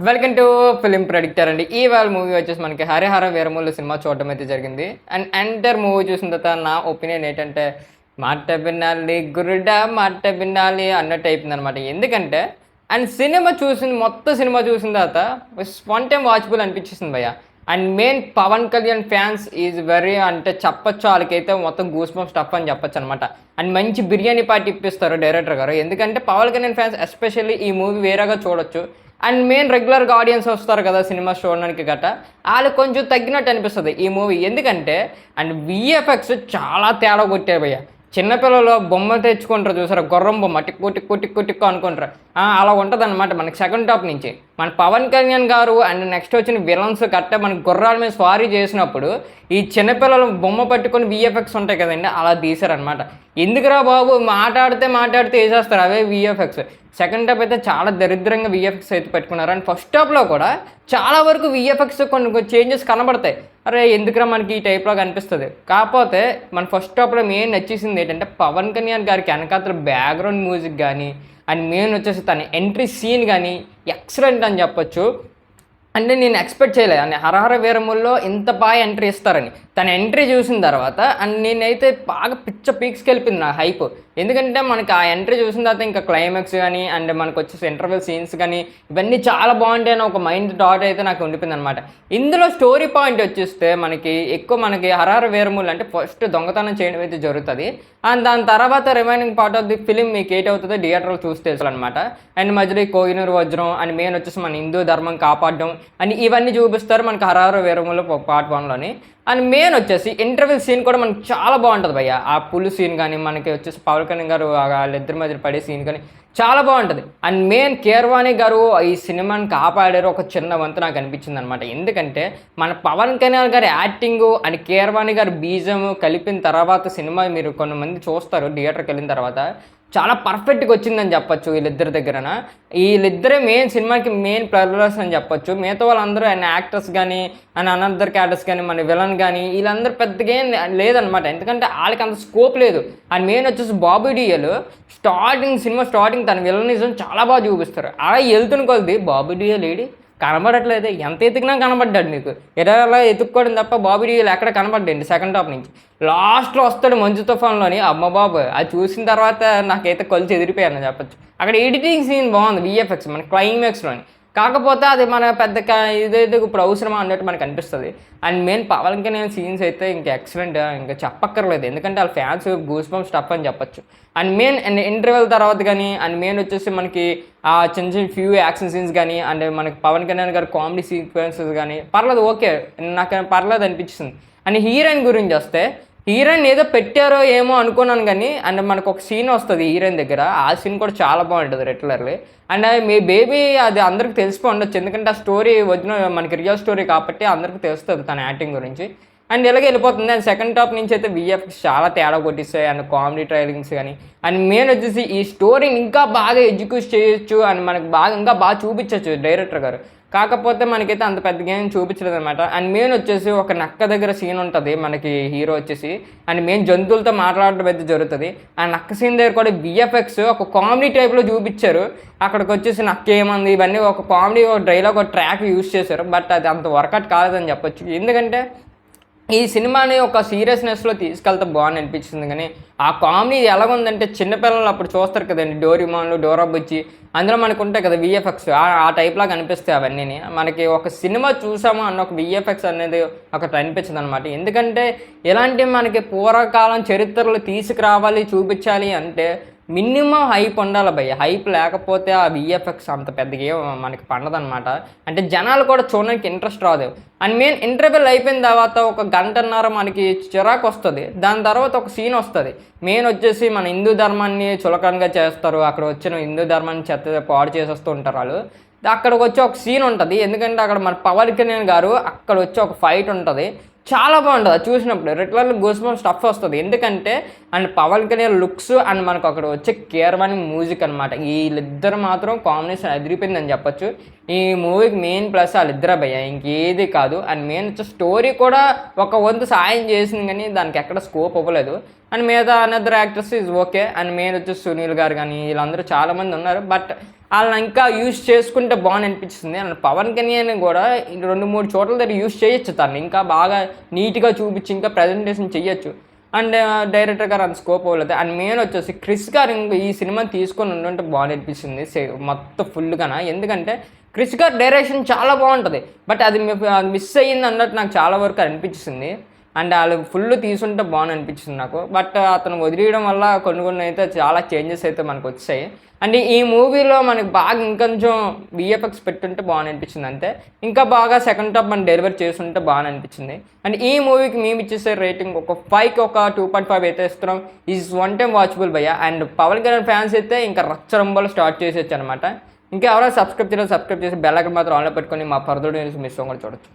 Welcome to film predictor అండి. ఈ వాళ్ళ మూవీ వచ్చేసి మనకి హరిహర వీరమల్లు సినిమా చూడడం అయితే జరిగింది. అండ్ ఎంటర్ మూవీ చూసిన తర్వాత నా ఒపీనియన్ ఏంటంటే మాట వినాలి గురుడా మాట వినాలి అన్నట్టు అయిపోయింది అనమాట. ఎందుకంటే అండ్ మొత్తం సినిమా చూసిన తర్వాత వన్ టైం వాచబుల్ అనిపించేసింది భయ్య. And main Pawan Kalyan fans is very అంటే చెప్పొచ్చు, వాళ్ళకైతే మొత్తం గూస్ బంప్స్ స్టఫ్ అని చెప్పొచ్చు అనమాట. అండ్ మంచి బిర్యానీ పార్టీ ఇప్పిస్తారు డైరెక్టర్ గారు. ఎందుకంటే పవన్ కళ్యాణ్ ఫ్యాన్స్ ఎస్పెషల్లీ ఈ మూవీ వేరేగా చూడొచ్చు. అండ్ మెయిన్ రెగ్యులర్గా ఆడియన్స్ వస్తారు కదా సినిమా చూడడానికి గట్ట, వాళ్ళు కొంచెం తగ్గినట్టు అనిపిస్తుంది ఈ మూవీ. ఎందుకంటే అండ్ విఎఫ్ఎక్స్ చాలా తేడా కొట్టారు భయ్య. చిన్నపిల్లలు బొమ్మ తెచ్చుకుంటారు చూసారా, గుర్రం బొమ్మ టిక్కు టిక్కు టిక్కు టిక్కు అనుకుంటారు, అలా ఉంటుంది అనమాట మనకి సెకండ్ టాప్ నుంచి. మన పవన్ కళ్యాణ్ గారు అండ్ నెక్స్ట్ వచ్చిన విలన్స్ కట్ట మనకి గుర్రాల మీద స్వారీ చేసినప్పుడు ఈ చిన్నపిల్లలు బొమ్మ పట్టుకొని విఎఫ్ఎక్స్ ఉంటాయి కదండి, అలా తీశారనమాట. ఎందుకురా బాబు మాట్లాడితే వేసేస్తారు అవే విఎఫ్ఎక్స్. సెకండ్ టాప్ అయితే చాలా దరిద్రంగా విఎఫ్ఎక్స్ అయితే పెట్టుకున్నారు. అండ్ ఫస్ట్ టాప్లో కూడా చాలా వరకు విఎఫ్ఎక్స్ కొన్ని చేంజెస్ కనబడతాయి. అరే ఎందుకురా మనకి ఈ టైప్లో కనిపిస్తుంది. కాకపోతే మన ఫస్ట్ టాప్లో మెయిన్ నచ్చేసింది ఏంటంటే పవన్ కళ్యాణ్ గారికి వెనకాతల బ్యాక్గ్రౌండ్ మ్యూజిక్ కానీ అండ్ మెయిన్ వచ్చేసి తన ఎంట్రీ సీన్ కానీ ఎక్సలెంట్ అని చెప్పొచ్చు. అంటే నేను ఎక్స్పెక్ట్ చేయలేదు అని హరహర వీరముల్లో ఇంత బాగా ఎంట్రీ ఇస్తారని. తన ఎంట్రీ చూసిన తర్వాత అండ్ నేనైతే బాగా పీక్స్కి వెళ్ళిపోయింది నా హైప్. ఎందుకంటే మనకి ఆ ఎంట్రీ చూసిన తర్వాత ఇంకా క్లైమాక్స్ కానీ అండ్ మనకు వచ్చేసి ఇంటర్వెల్ సీన్స్ కానీ ఇవన్నీ చాలా బాగుంటాయి అని ఒక మైండ్ థాట్ అయితే నాకు ఉండిపోయింది అనమాట. ఇందులో స్టోరీ పాయింట్ వచ్చేస్తే మనకి హరహర వీరములు అంటే ఫస్ట్ దొంగతనం చేయడం అయితే జరుగుతుంది. అండ్ దాని తర్వాత remaining part of the film మీకు ఏటవుతుందో థియేటర్లో చూసి తెలుసుకోవాలన్నమాట. అండ్ మధ్యలో కోహినూర్ వజ్రం అండ్ మెయిన్ వచ్చేసి మన హిందూ ధర్మం కాపాడడం అని ఇవన్నీ చూపిస్తారు మనకి హరహర వీరములు పార్ట్ 1లోని. అండ్ మెయిన్ వచ్చేసి ఇంటర్వెల్ సీన్ కూడా మనకి చాలా బాగుంటుంది భయ్య. ఆ పులు సీన్ కానీ మనకి వచ్చేసి పవన్ కళ్యాణ్ గారు వాళ్ళిద్దరి మధ్య పడే సీన్ కానీ చాలా బాగుంటుంది. అండ్ మెయిన్ కీరవాణి గారు ఈ సినిమాని కాపాడారు ఒక చిన్న వంతు నాకు అనిపించింది అనమాట. ఎందుకంటే మన పవన్ కళ్యాణ్ గారి యాక్టింగు అండ్ కీరవాణి గారి బీజం కలిపిన తర్వాత సినిమా మీరు కొంతమంది చూస్తారు థియేటర్కి వెళ్ళిన తర్వాత చాలా పర్ఫెక్ట్గా వచ్చిందని చెప్పొచ్చు. వీళ్ళిద్దరి దగ్గరన వీళ్ళిద్దరే సినిమాకి మెయిన్ ప్లస్ అని చెప్పొచ్చు. మిగతా వాళ్ళందరూ అండ్ యాక్టర్స్ కానీ అండ్ అనదర్ క్యారెక్టర్స్ కానీ మన విలన్ కానీ వీళ్ళందరూ పెద్దగా ఏం లేదనమాట. ఎందుకంటే వాళ్ళకి అంత స్కోప్ లేదు. అండ్ మెయిన్ వచ్చేసి బాబీ డియోల్ సినిమా స్టార్టింగ్ తన విలనిజం చాలా బాగా చూపిస్తారు. అలా వెళ్తున్న కొద్ది బాబీ డియోల్ లేడీ కనబడట్లేదు, ఎంత ఎతికినా కనబడ్డాడు మీకు. ఎలా ఎతుక్కోవడం తప్ప బాబీ డియోల్ ఎక్కడ కనబడ్డండి సెకండ్ హాఫ్ నుంచి. లాస్ట్లో వస్తాడు మంచు తుఫాన్లోని, అమ్మ బాబు అది చూసిన తర్వాత నాకైతే కొలిచి ఎదిరిపోయాను చెప్పచ్చు. అక్కడ ఎడిటింగ్ సీన్ బాగుంది విఎఫ్ఎక్స్ మన క్లైమాక్స్లోని. కాకపోతే అది మన పెద్ద ఇదైతే ఇప్పుడు అవసరమా అన్నట్టు మనకు అనిపిస్తుంది. And main Pawan Kalyan scenes అయితే ఇంకా ఎక్సలెంట్, ఇంకా చెప్పక్కర్లేదు. ఎందుకంటే వాళ్ళ ఫ్యాన్స్ గూస్ బంప్స్ స్టఫ్ అని చెప్పొచ్చు. అండ్ మెయిన్ ఇంటర్వెల్ తర్వాత కానీ అండ్ మెయిన్ వచ్చేసి మనకి ఆ చిన్న ఫ్యూ యాక్షన్ సీన్స్ కానీ అండ్ మనకి పవన్ కళ్యాణ్ గారి కామెడీ సీక్వెన్సెస్ కానీ పర్లేదు, ఓకే నాకు పర్లేదు అనిపించింది. అండ్ హీరోయిన్ గురించి వస్తే హీరోయిన్ ఏదో పెట్టారో ఏమో అనుకున్నాను కానీ అండ్ మనకు ఒక సీన్ వస్తుంది హీరోయిన్ దగ్గర, ఆ సీన్ కూడా చాలా బాగుంటుంది రెగ్యులర్లీ. అండ్ మీ బేబీ అది అందరికి తెలిసిపోయి ఉండొచ్చు. ఎందుకంటే ఆ స్టోరీ వచ్చిన మనకి రియల్ స్టోరీ కాబట్టి అందరికీ తెలుస్తుంది తన యాక్టింగ్ గురించి. అండ్ ఇలాగే వెళ్ళిపోతుంది. అండ్ సెకండ్ టాప్ నుంచి అయితే విఎఫ్ఎక్స్ చాలా తేడా కొట్టిస్తాయి. అండ్ కామెడీ ట్రైలింగ్స్ కానీ అండ్ మెయిన్ వచ్చేసి ఈ స్టోరీని ఇంకా బాగా ఎగ్జిక్యూట్ చేయొచ్చు అండ్ మనకి ఇంకా బాగా చూపించవచ్చు డైరెక్టర్ గారు. కాకపోతే మనకైతే అంత పెద్దగా ఏం చూపించలేదు అనమాట. అండ్ మెయిన్ వచ్చేసి ఒక నక్క దగ్గర సీన్ ఉంటుంది మనకి హీరో వచ్చేసి అండ్ మెయిన్ జంతువులతో మాట్లాడడం అయితే జరుగుతుంది. ఆ నక్క సీన్ దగ్గర కూడా విఎఫ్ఎక్స్ ఒక కామెడీ టైప్లో చూపించారు. అక్కడికి వచ్చేసి నక్క ఏమంది ఇవన్నీ ఒక కామెడీ ఒక డైలాగ్ ఒక ట్రాక్ యూజ్ చేశారు. బట్ అది అంత వర్కౌట్ కాలేదని చెప్పొచ్చు. ఎందుకంటే ఈ సినిమాని ఒక సీరియస్నెస్లో తీసుకెళ్తే బాగుంది అనిపించింది. కానీ ఆ కామెడీ ఎలాగుందంటే చిన్నపిల్లలు అప్పుడు చూస్తారు కదండి డోరేమాన్లు డోరా బుజ్జి, అందులో మనకు ఉంటాయి కదా విఎఫ్ఎక్స్ ఆ టైప్లా కనిపిస్తాయి అవన్నీ. మనకి ఒక సినిమా చూసాము అన్న ఒక విఎఫ్ఎక్స్ అనేది ఒకటి అనిపించింది అనమాట. ఎందుకంటే ఇలాంటి మనకి పూర్వకాలం చరిత్రలు తీసుకురావాలి చూపించాలి అంటే మినిమం హైప్ ఉండాలి భయ్య. హైప్ లేకపోతే ఆ విఎఫ్ఎక్స్ అంత పెద్దగా మనకి పండదనమాట. అంటే జనాలు కూడా చూడడానికి ఇంట్రెస్ట్ రాదు. అండ్ మెయిన్ ఇంటర్వెల్ అయిపోయిన తర్వాత ఒక గంటన్నర మనకి చిరాకు వస్తుంది. దాని తర్వాత ఒక సీన్ వస్తుంది. మెయిన్ వచ్చేసి మన హిందూ ధర్మాన్ని చులకనగా చేస్తారు. అక్కడ వచ్చిన హిందూ ధర్మాన్ని పాడు చేసేస్తూ ఉంటారు వాళ్ళు. అక్కడికి వచ్చి ఒక సీన్ ఉంటుంది. ఎందుకంటే అక్కడ మన పవన్ కళ్యాణ్ గారు అక్కడ వచ్చి ఒక ఫైట్ ఉంటుంది, చాలా బాగుంటుంది అది చూసినప్పుడు. రెగ్యులర్లీ గూస్బంప్ స్టఫ్ వస్తుంది. ఎందుకంటే and Pawan Kalyan looks and మనకు అక్కడ వచ్చే కీరవాణి మ్యూజిక్ అనమాట. వీళ్ళిద్దరు మాత్రం కాంబినేషన్ అదిరిపోయిందని చెప్పొచ్చు. ఈ మూవీకి మెయిన్ ప్లస్ వాళ్ళిద్దరే భయ్య, ఇంకేది కాదు. అండ్ మెయిన్ వచ్చే స్టోరీ కూడా ఒక వంతు సాయం చేసింది కానీ దానికి ఎక్కడ స్కోప్ ఇవ్వలేదు. అండ్ మిగతా another actors is okay. And main వచ్చేసి సునీల్ గారు కానీ వీళ్ళందరూ చాలామంది ఉన్నారు. బట్ వాళ్ళని ఇంకా యూజ్ చేసుకుంటే బాగుంది అనిపిస్తుంది. అండ్ పవన్ కళ్యాణ్ కూడా 2-3 చోట్ల దగ్గర యూజ్ చేయొచ్చు, తను ఇంకా బాగా నీట్గా చూపించి ఇంకా ప్రజెంటేషన్ చెయ్యొచ్చు. అండ్ డైరెక్టర్ గారు అంత స్కోప్ అవ్వలేదు. అండ్ మెయిన్ వచ్చేసి క్రిస్ గారు ఈ సినిమాని తీసుకొని ఉండుంటే బాగా అనిపిస్తుంది మొత్తం ఫుల్గాన. ఎందుకంటే క్రిస్ గారు డైరెక్షన్ చాలా బాగుంటుంది, బట్ అది మిస్ అయ్యింది అన్నట్టు నాకు చాలా వరకు అనిపించింది. అండ్ వాళ్ళు ఫుల్ తీసుంటే బాగుంది అనిపించింది నాకు. బట్ అతను వదిలేయడం వల్ల కొన్ని అయితే చాలా చేంజెస్ అయితే మనకు వచ్చాయి. అండ్ ఈ మూవీలో మనకి బాగా ఇంకొంచెం విఎఫ్ఎక్స్ పెట్టుంటే బాగుంది అనిపించింది అంతే. ఇంకా బాగా సెకండ్ హాఫ్ మనం డెలివర్ చేస్తుంటే బాగా అనిపించింది. అండ్ ఈ మూవీకి మేము ఇచ్చేసే రేటింగ్ ఒక 5కి ఒక 2.5 అయితే ఇస్తున్నాం. ఈజ్ వన్ టైం వాచబుల్ భయ్యా. అండ్ పవన్ కళ్యాణ్ ఫ్యాన్స్ అయితే ఇంకా రచ్చరంబలు స్టార్ట్ చేసేచ్చు అనమాట. ఇంకా ఎవరైనా సబ్స్క్రైబ్ చేసి బెల్ ఐకాన్ మాత్రం ఆన్లో పెట్టుకొని మా ఫర్దర్ న్యూస్ మిస్ అవ్వకుండా చూడొచ్చు.